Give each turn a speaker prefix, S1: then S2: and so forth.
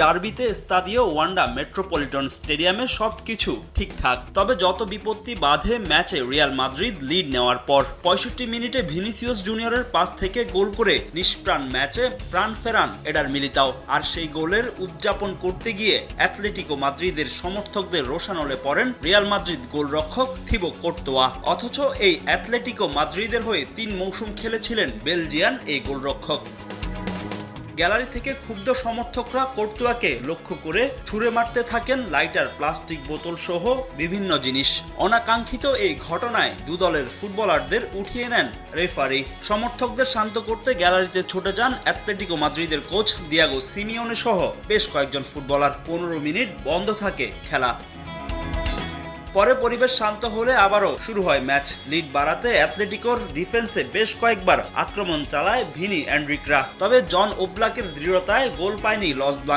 S1: ডার্বিতে স্তাদিও Wanda metropolitan স্টেডিয়ামে সবকিছু ঠিকঠাক, তবে যত বিপত্তি বাধে ম্যাচে রিয়াল মাদ্রিদ লিড নেওয়ার পর ৬৫ মিনিটে ভিনিসিয়াস জুনিয়রের পাস থেকে গোল করে নিষ্প্রাণ ম্যাচে প্রাণ ফেরান এডার মিলিতাও। আর সেই গোলের উদযাপন করতে গিয়ে অ্যাটলেটিকো মাদ্রিদের সমর্থকদের রোষানলে পড়েন রিয়াল মাদ্রিদ গোলরক্ষক থিবো কোর্তোয়া। অথচ এই অ্যাটলেটিকো মাদ্রিদের হয়ে ৩ মৌসুম খেলেছিলেন বেলজিয়ান এই গোলরক্ষক। গ্যালারি থেকে ক্ষুব্ধ সমর্থকরা কোর্তোয়াকে লক্ষ্য করে ছুঁড়ে মারতে থাকেন লাইটার, প্লাস্টিক বোতল সহ বিভিন্ন জিনিস। অনাকাঙ্ক্ষিত এই ঘটনায় দু দলের ফুটবলারদের উঠিয়ে নেন রেফারি। সমর্থকদের শান্ত করতে গ্যালারিতে ছুটে যান অ্যাটলেটিকো মাদ্রিদের কোচ দিয়াগো সিমিওনে সহ বেশ কয়েকজন ফুটবলার। ১৫ মিনিট বন্ধ থাকে খেলা। পরে পরিবেশ শান্ত হলে আবারও শুরু হয় ম্যাচ। লিড বাড়াতে অ্যাটলেটিকোর ডিফেন্সে বেশ কয়েকবার আক্রমণ চালায় ভিনি এনরিকরা, তবে জন ওব্লাকের দৃঢ়তায় গোল পায়নি লস ব্লাঙ্কো।